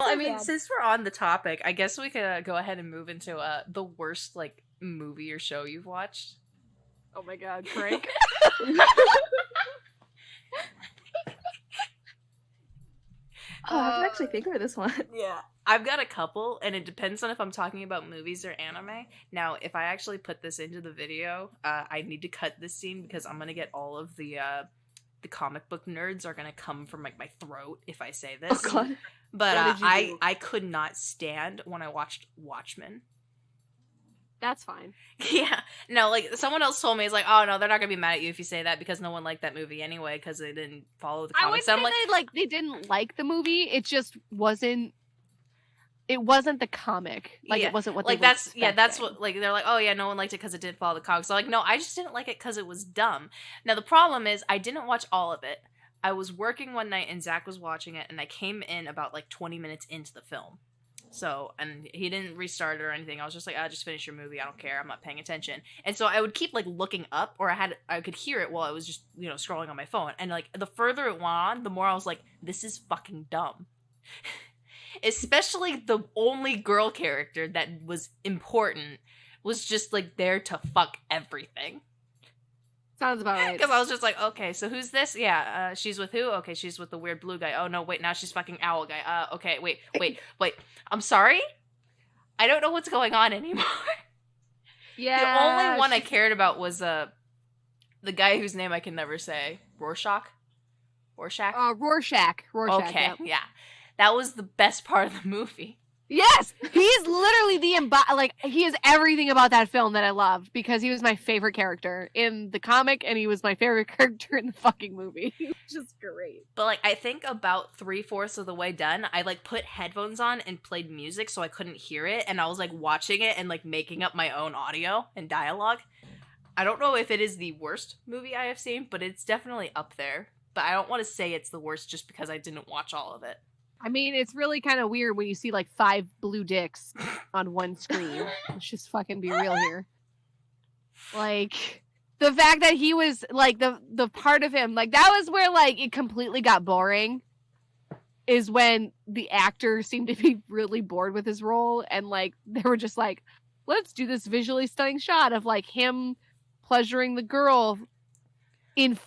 Well, I mean, since we're on the topic, I guess we could go ahead and move into the worst like movie or show you've watched. Oh my god, Frank. I have to actually think of this one. Yeah. I've got a couple, and it depends on if I'm talking about movies or anime. Now, if I actually put this into the video, I need to cut this scene because I'm gonna get all of the comic book nerds are gonna come from like my throat if I say this. Oh god. But I could not stand when I watched Watchmen. That's fine. Yeah. No, like, someone else told me, it's like, oh, no, they're not gonna be mad at you if you say that because no one liked that movie anyway because they didn't follow the comics. I wouldn't say they didn't like the movie. It just wasn't... It wasn't the comic. Like, it wasn't what they were expecting. Yeah, that's what, like, they're like, oh, yeah, no one liked it because it didn't follow the comics. So, like, no, I just didn't like it because it was dumb. Now, the problem is, I didn't watch all of it. I was working one night and Zach was watching it, and I came in about, like, 20 minutes into the film. So, and he didn't restart it or anything. I was just like, just finish your movie. I don't care. I'm not paying attention. And so I would keep, like, looking up, or I could hear it while I was just, you know, scrolling on my phone. And, like, the further it went on, the more I was like, this is fucking dumb. Especially the only girl character that was important was just, like, there to fuck everything. Sounds about right. Because I was just like, okay, so who's this? Yeah, she's with who? Okay, she's with the weird blue guy. Oh, no, wait, now she's fucking owl guy. Okay, wait. I'm sorry? I don't know what's going on anymore. Yeah. The only one I cared about was the guy whose name I can never say. Rorschach? Rorschach. Okay, yeah. That was the best part of the movie. Yes! He's literally he is everything about that film that I loved because he was my favorite character in the comic and he was my favorite character in the fucking movie. He was just great. But, like, I think about 3/4 of the way done, I, like, put headphones on and played music so I couldn't hear it, and I was, like, watching it and, like, making up my own audio and dialogue. I don't know if it is the worst movie I have seen, but it's definitely up there. But I don't want to say it's the worst just because I didn't watch all of it. I mean, it's really kind of weird when you see, like, 5 blue dicks on one screen. Let's just fucking be real here. Like, the fact that he was, like, the part of him, like, that was where, like, it completely got boring, is when the actor seemed to be really bored with his role, and, like, they were just like, let's do this visually stunning shot of, like, him pleasuring the girl with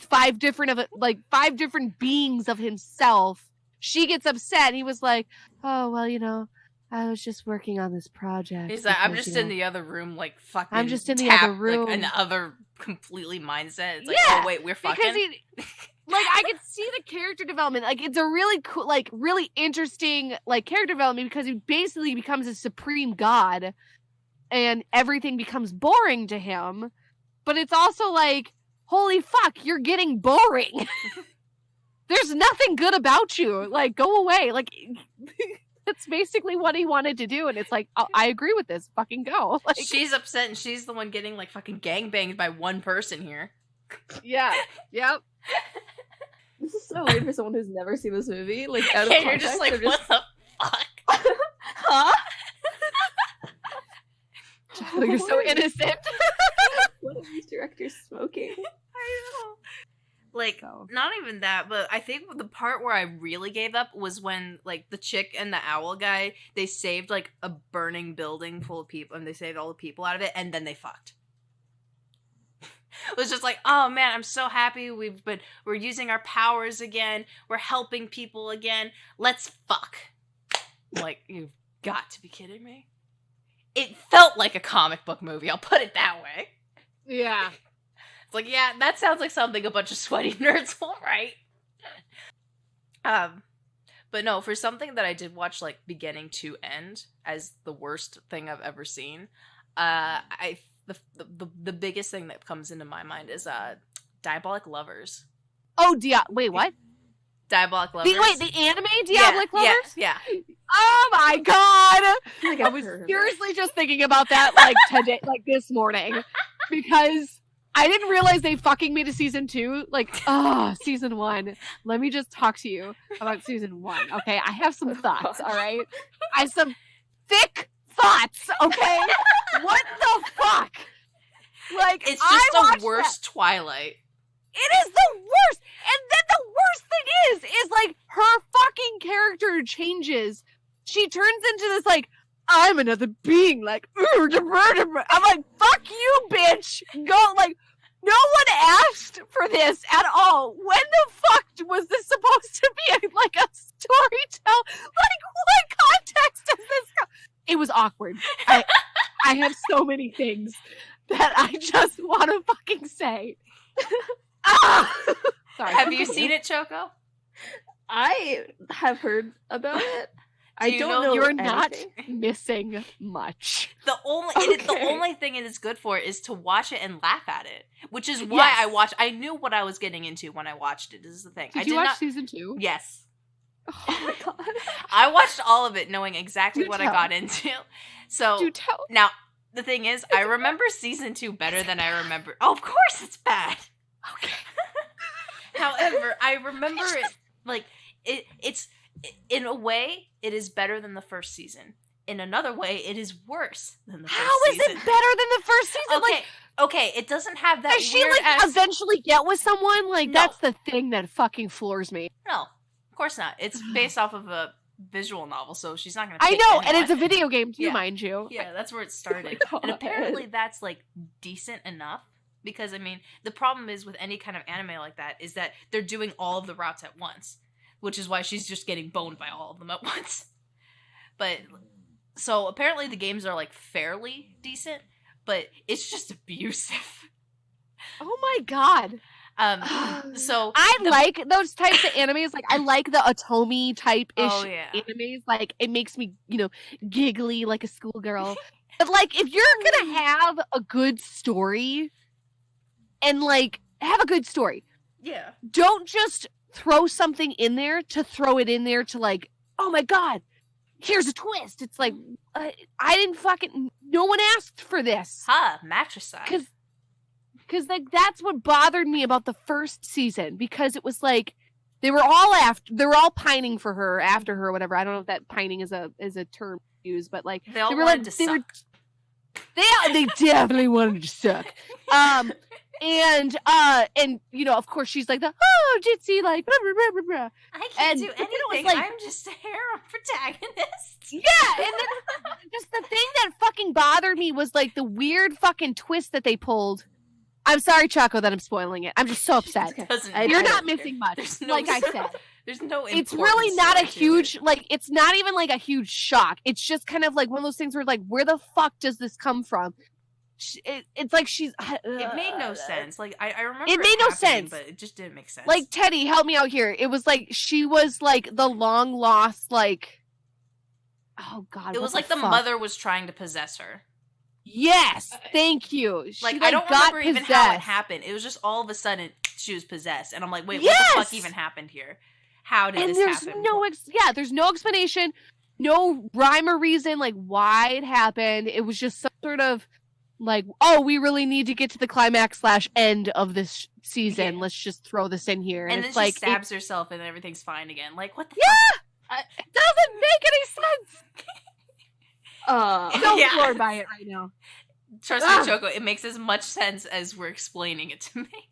5 different beings of himself. She gets upset. He was like, oh, well, you know, I was just working on this project. He's like, I'm just in the other room, like, fucking I'm just in the other room. Like, another completely mindset. It's like, yeah, oh, wait, we're fucking? Because I could see the character development. Like, it's a really cool, like, really interesting, like, character development because he basically becomes a supreme god and everything becomes boring to him. But it's also like, holy fuck, you're getting boring. There's nothing good about you. Like, go away. Like, that's basically what he wanted to do. And it's like, I agree with this. Fucking go. Like, she's upset and she's the one getting, like, fucking gangbanged by one person here. Yeah. Yep. This is so weird for someone who's never seen this movie. Like, out of Yeah, context, you're just like, what the fuck? Huh? You're so innocent. What are these directors smoking? I know. Like, not even that, but I think the part where I really gave up was when, like, the chick and the owl guy, they saved, like, a burning building full of people, and they saved all the people out of it, and then they fucked. It was just like, oh man, I'm so happy we're using our powers again, we're helping people again, let's fuck. Like, you've got to be kidding me. It felt like a comic book movie, I'll put it that way. Yeah. It's like, yeah, that sounds like something a bunch of sweaty nerds will write. But no, for something that I did watch, like, beginning to end as the worst thing I've ever seen, the biggest thing that comes into my mind is Diabolik Lovers. Oh, wait, what? Diabolik Lovers. The anime Diabolik Lovers? Yeah. Oh my god! I was seriously just thinking about that, like, today, like, this morning. Because I didn't realize they fucking made a season 2. Like, season 1. Let me just talk to you about season 1, okay? I have some thoughts, alright? I have some thick thoughts, okay? What the fuck? Like, it's just the worst Twilight. It is the worst. And then the worst thing is like her fucking character changes. She turns into this like, I'm another being, like, I'm like, fuck you, bitch. Go, like, no one asked for this at all. When the fuck was this supposed to be like a storytell? Like, what context does this go? It was awkward. I have so many things that I just want to fucking say. Sorry. Have you seen it, Choco? I have heard about it. I don't know. You're anything. not missing much. The only thing it is good for is to watch it and laugh at it, which is why I watched. I knew what I was getting into when I watched it. This is the thing. Did you watch season 2? Yes. Oh my god! I watched all of it, knowing exactly what I got into. So now the thing is, I remember season 2 better than I remember. Oh, of course, it's bad. Okay. However, I remember it like it's. In a way, it is better than the first season. In another way, it is worse than the first season. How is it better than the first season? Okay, it doesn't have that. Does she eventually get with someone? Like, that's the thing that fucking floors me. No, of course not. It's based off of a visual novel, so she's not gonna. I know, and it's a video game too, mind you. Yeah, that's where it started, and apparently that's like decent enough. Because I mean, the problem is with any kind of anime like that is that they're doing all of the routes at once. Which is why she's just getting boned by all of them at once. But, so apparently the games are like fairly decent, but it's just abusive. Oh my god. So I like those types of animes. Like, I like the Otomi type-ish animes. Like, it makes me, giggly like a schoolgirl. But like, if you're gonna have a good story, and like, have a good story. Yeah. Don't just throw something in there to throw it in there to like, oh my god, here's a twist. It's like, I didn't fucking, no one asked for this. Matricide. Because like, that's what bothered me about the first season, because it was like, they were all pining for her, after her, whatever. I don't know if that pining is a term used, but like, they wanted to suck. They definitely wanted to suck. And of course she's like Jitsi, like blah, blah, blah, blah, blah. I can't do anything. Like, I'm just a harem protagonist. Yeah, and then just the thing that fucking bothered me was like the weird fucking twist that they pulled. I'm sorry, Choco, that I'm spoiling it. I'm just so upset. You're not missing much. Like I said. There's no it's really not a huge, like, it's not even like a huge shock. It's just kind of like one of those things where like, where the fuck does this come from? It's like she's. It made no sense. Like I remember it made no sense, but it just didn't make sense. Like, Teddy, help me out here. It was like she was like the long lost, like. Oh god! It was like the mother was trying to possess her. Yes, thank you. Like, I don't remember even how it happened. It was just all of a sudden she was possessed, and I'm like, wait, what the fuck even happened here? How did this happen? There's no explanation, no rhyme or reason, like why it happened. It was just some sort of. Like, oh, we really need to get to the climax / end of this season. Yeah. Let's just throw this in here. And then she stabs herself and everything's fine again. Like, what the fuck? It doesn't make any sense. So floored by it right now. Trust me, Choco, it makes as much sense as we're explaining it to me.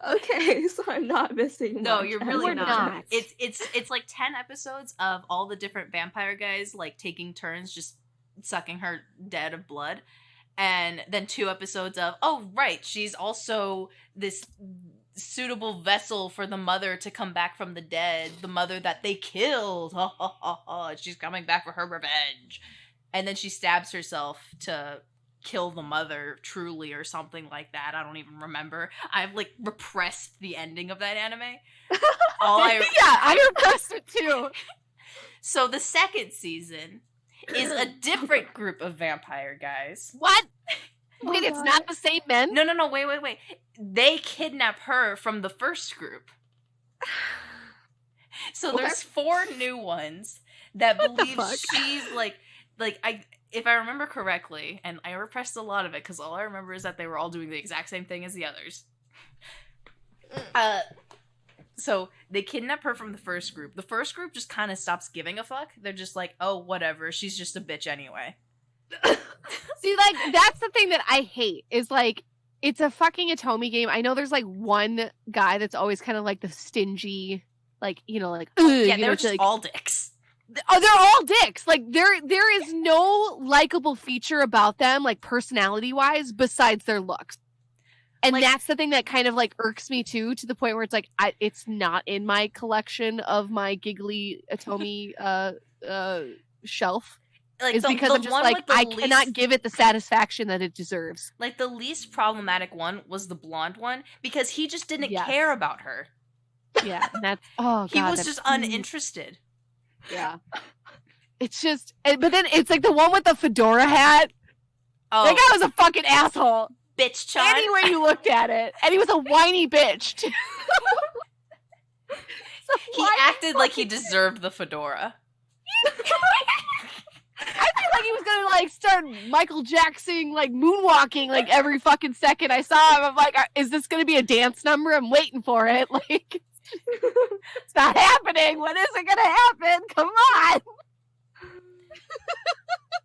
Okay, so I'm not missing much. No, you're really not. It's like 10 episodes of all the different vampire guys, like, taking turns just sucking her dead of blood. And then 2 episodes of, oh, right, she's also this suitable vessel for the mother to come back from the dead, the mother that they killed. She's coming back for her revenge. And then she stabs herself to kill the mother, truly, or something like that. I don't even remember. I've, like, repressed the ending of that anime. I repressed it, too. So the second season is a different group of vampire guys. What? Wait, it's not the same men? No, wait. They kidnap her from the first group. So there's 4 new ones that believe she's like if I remember correctly, and I repressed a lot of it because all I remember is that they were all doing the exact same thing as the others. So they kidnap her from the first group. The first group just kind of stops giving a fuck. They're just like, oh, whatever. She's just a bitch anyway. See, like, that's the thing that I hate is like, it's a fucking Atomi game. I know there's like one guy that's always kind of like the stingy, like, you know, like, Yeah, you they're know, just like, all dicks. oh, they're all dicks. Like there is no likable feature about them, like personality wise, besides their looks. And Like- that's the thing that kind of like irks me too, to the point where it's like it's not in my collection of my giggly Atomi shelf. Like Is because I'm just one like, with the I least, cannot give it the satisfaction that it deserves. Like, the least problematic one was the blonde one, because he just didn't Yes. care about her. Yeah, and that's oh god, He was that's- just uninterested. Yeah, it's just, but then it's like the one with the fedora hat. Oh, That guy was a fucking asshole. bitch, Chan. Any way you looked at it, and he was a whiny bitch too. He acted like he deserved the fedora. I feel like he was gonna like start Michael Jackson like moonwalking like every fucking second I saw him. I'm like, is this gonna be a dance number? I'm waiting for it. Like, it's not happening. When is it gonna happen? Come on.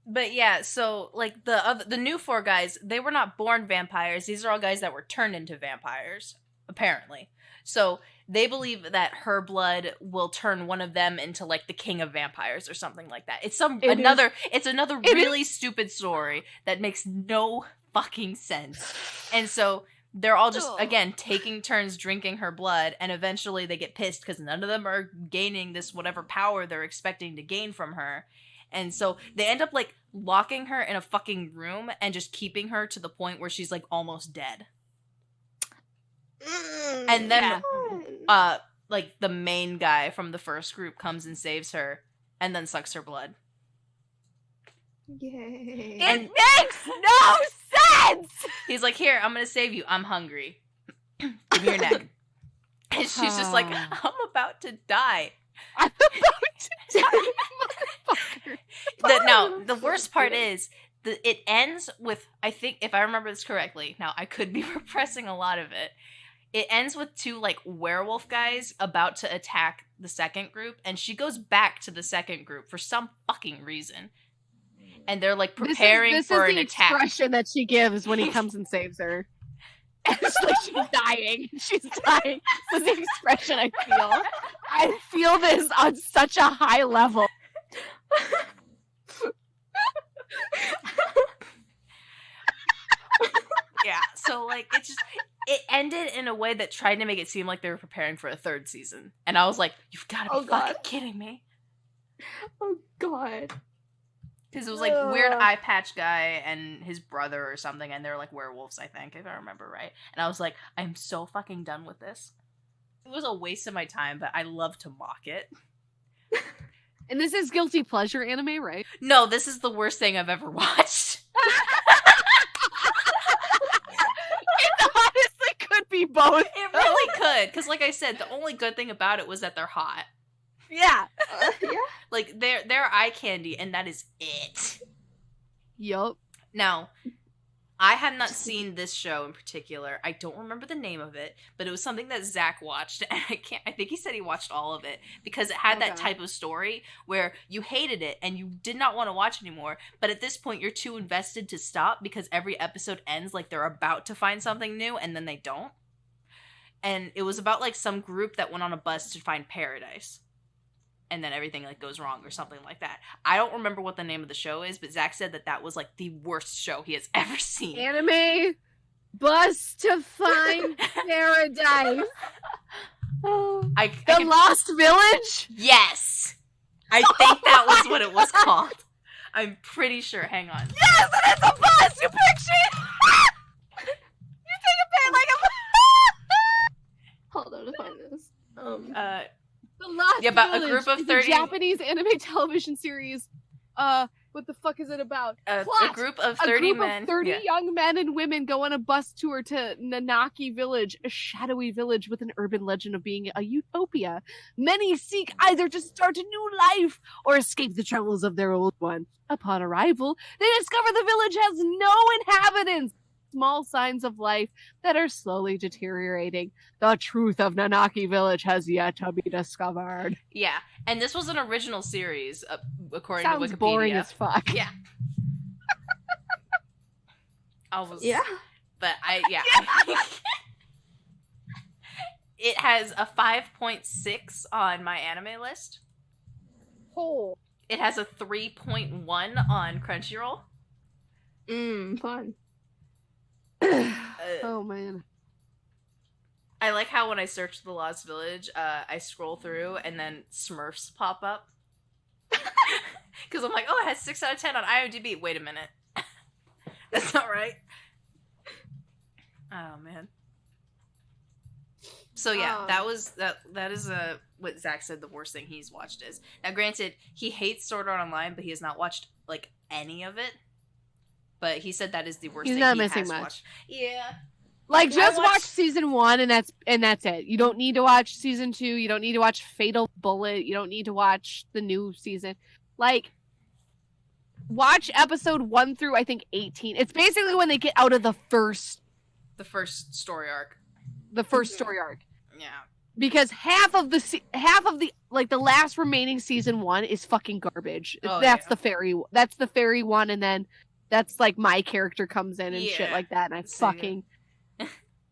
But yeah, so like the new four guys, they were not born vampires. These are all guys that were turned into vampires, apparently. So they believe that her blood will turn one of them into like the king of vampires or something like that. It's another really stupid story that makes no fucking sense. And so they're all just again taking turns drinking her blood, and eventually they get pissed because none of them are gaining this whatever power they're expecting to gain from her. And so they end up like locking her in a fucking room and just keeping her to the point where she's like almost dead. And then like the main guy from the first group comes and saves her and then sucks her blood. Yay. It makes no sense. He's like, "Here, I'm gonna save you. I'm hungry. Give me your neck." And she's just like, "I'm about to die." I'm about to die, motherfucker. Now, the worst part is it ends with, I think, if I remember this correctly, now I could be repressing a lot of it. It ends with two like werewolf guys about to attack the second group, and she goes back to the second group for some fucking reason. And they're like preparing for an attack. This is the expression that she gives when he comes and saves her. It's like she's dying. She's dying. This is the expression I feel. I feel this on such a high level. Yeah, so like it ended in a way that tried to make it seem like they were preparing for a third season. And I was like, "You've got to be fucking kidding me." Oh god. Because it was like weird eye patch guy and his brother or something, and they're like werewolves, I think, if I remember right. And I was like, I'm so fucking done with this. It was a waste of my time, but I love to mock it. And this is guilty pleasure anime, right? No, this is the worst thing I've ever watched. It honestly could be both. It really could, because like I said, the only good thing about it was that they're hot. Yeah. Yeah. Like they're eye candy, and that is it. Yup. Now, I have not seen this show in particular. I don't remember the name of it, but it was something that Zach watched, and I think he said he watched all of it because it had that type of story where you hated it and you did not want to watch anymore, but at this point you're too invested to stop because every episode ends like they're about to find something new and then they don't. And it was about like some group that went on a bus to find paradise. And then everything like goes wrong or something like that. I don't remember what the name of the show is, but Zach said that was like the worst show he has ever seen. Anime bus to find paradise. The Lost Village? Yes! I think that was what it was called. I'm pretty sure. Hang on. Yes, and it's a bus! You picture it! You take a pen like a... Hold on to find this. The Lost about Village a group of is 30 a Japanese anime television series. What the fuck is it about? A Plot! group of 30 men. Of 30 young men and women go on a bus tour to Nanaki Village, a shadowy village with an urban legend of being a utopia. Many seek either to start a new life or escape the troubles of their old one. Upon arrival, they discover the village has no inhabitants. Small signs of life that are slowly deteriorating. The truth of Nanaki Village has yet to be discovered. Yeah, and this was an original series, according Sounds to Wikipedia. boring as fuck. Yeah. But it has a 5.6 on my anime list. Oh. It has a 3.1 on Crunchyroll. Fun. Oh man. I like how when I search The Lost Village, I scroll through and then Smurfs pop up. Because I'm like, oh, it has 6 out of 10 on IMDb. Wait a minute. That's not right. Oh, man. So yeah, that is what Zach said the worst thing he's watched is. Now granted, he hates Sword Art Online, but he has not watched like any of it. But he said that is the worst He's thing not he missing has much. watched. Yeah. Like, just watched- watch season 1 and that's it. You don't need to watch season 2. You don't need to watch Fatal Bullet. You don't need to watch the new season. Like, watch episode 1 through I think 18. It's basically when they get out of the first story arc. The first story arc. Yeah. Because half of the like the last remaining season 1 is fucking garbage. Oh, that's yeah. the fairy one, and then that's like my character comes in and shit like that, and I fucking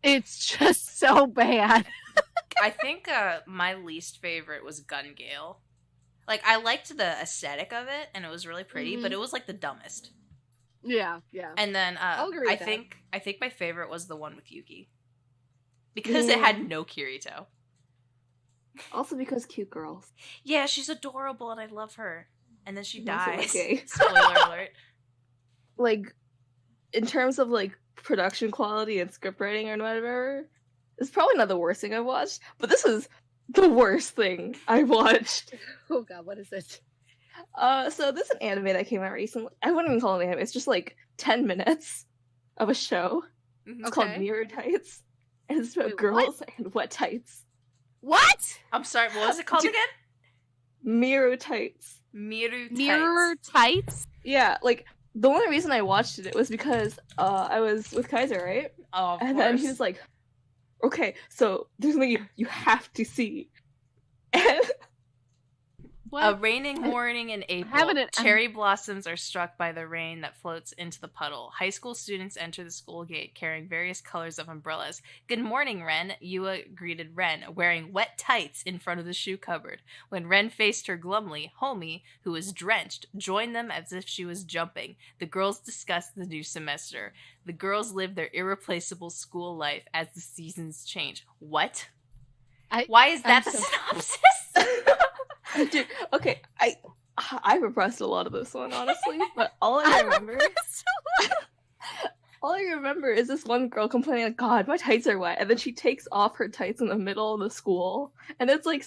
it's just so bad. I think my least favorite was Gun Gale. Like, I liked the aesthetic of it, and it was really pretty, but it was like the dumbest. Yeah. And then I'll agree with I think my favorite was the one with Yuki. Because it had no Kirito. Also because cute girls. Yeah, she's adorable and I love her. And then she Also dies. okay. Spoiler alert. Like, in terms of like production quality and script writing or whatever, it's probably not the worst thing I've watched, but this is the worst thing I've watched. Oh god, what is it? So this is an anime that came out recently. I wouldn't even call it an anime. It's just like 10 minutes of a show. It's called Mirror Tights. And it's about girls and wet tights. What? I'm sorry, what was it called again? Mirror Tights. Mirror Tights? Yeah, like, the only reason I watched it was because I was with Kaiser, right? Oh, of and course. then he was like, okay, so there's something you have to see. And a raining morning in April, Haven't it- cherry blossoms are struck by the rain that floats into the puddle. High school students enter the school gate carrying various colors of umbrellas. Good morning, Ren. Yua greeted Ren, wearing wet tights in front of the shoe cupboard. When Ren faced her glumly, Homie, who was drenched, joined them as if she was jumping. The girls discussed the new semester. The girls live their irreplaceable school life as the seasons change. What? Why is that the synopsis? Dude, okay, I repressed a lot of this one, honestly, but all I remember is this one girl complaining, like, God, my tights are wet, and then she takes off her tights in the middle of the school, and it's like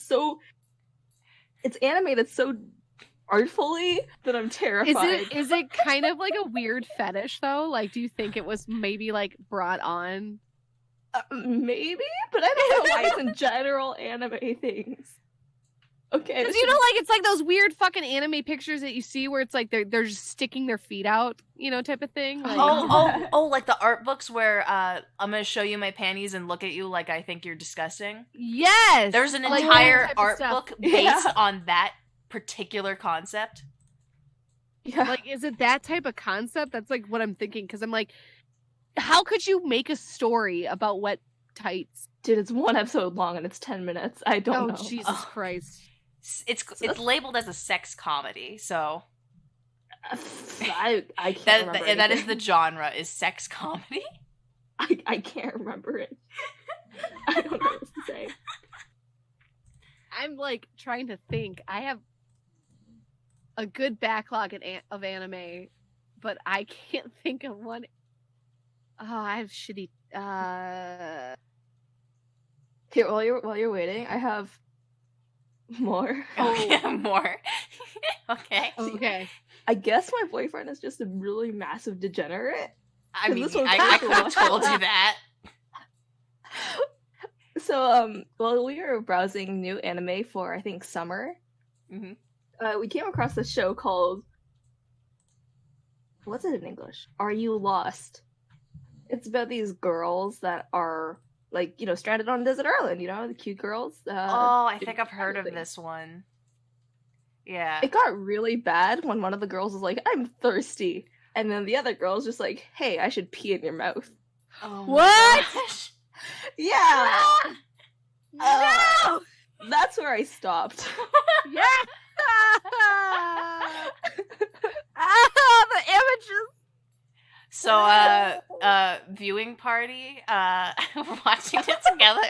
it's animated so artfully that I'm terrified. Is it kind of like a weird fetish though? Like, do you think it was maybe like brought on? Maybe, but I don't know why it's in general anime things. Okay, because it's like those weird fucking anime pictures that you see where it's like they're just sticking their feet out, type of thing. Like, like the art books where I'm gonna show you my panties and look at you like I think you're disgusting. Yes, there's an entire art book based on that particular concept. Yeah, like, is it that type of concept? That's like what I'm thinking, because I'm like, how could you make a story about wet tights? Dude, it's one episode long and it's 10 minutes. I don't know. Oh, Jesus Christ. It's labeled as a sex comedy, so I can't remember that is the genre, is sex comedy. I can't remember it. I don't know what to say. I'm like trying to think. I have a good backlog of anime, but I can't think of one. Oh, I have shitty. Here, while you're waiting, I have more. More. Okay. Okay. I guess my boyfriend is just a really massive degenerate. I mean, I could have told you that. So, while we were browsing new anime for, I think, summer, we came across a show called, what's it in English? Are You Lost? It's about these girls that are, like, stranded on a desert island, the cute girls. I think I've heard of this one. Yeah. It got really bad when one of the girls was like, I'm thirsty. And then the other girl's just like, hey, I should pee in your mouth. Oh my What? gosh. Yeah. No! That's where I stopped. Yeah! Ah, the images! So, viewing party, watching it together.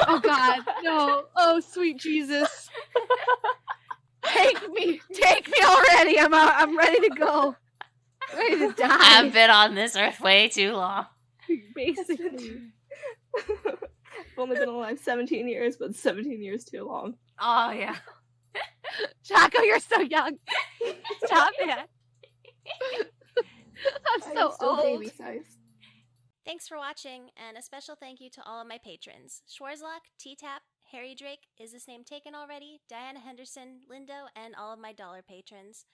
Oh god, no. Oh, sweet Jesus. Take me already. I'm ready to go. Ready to die. I've been on this earth way too long. Basically. I've only been alive 17 years, but 17 years too long. Oh, yeah. Chaco, you're so young. Stop it. I'm so still old. baby size. Thanks for watching, and a special thank you to all of my patrons. Schwarzlock, T-Tap, Harry Drake, Is This Name Taken Already, Diana Henderson, Lindo, and all of my dollar patrons.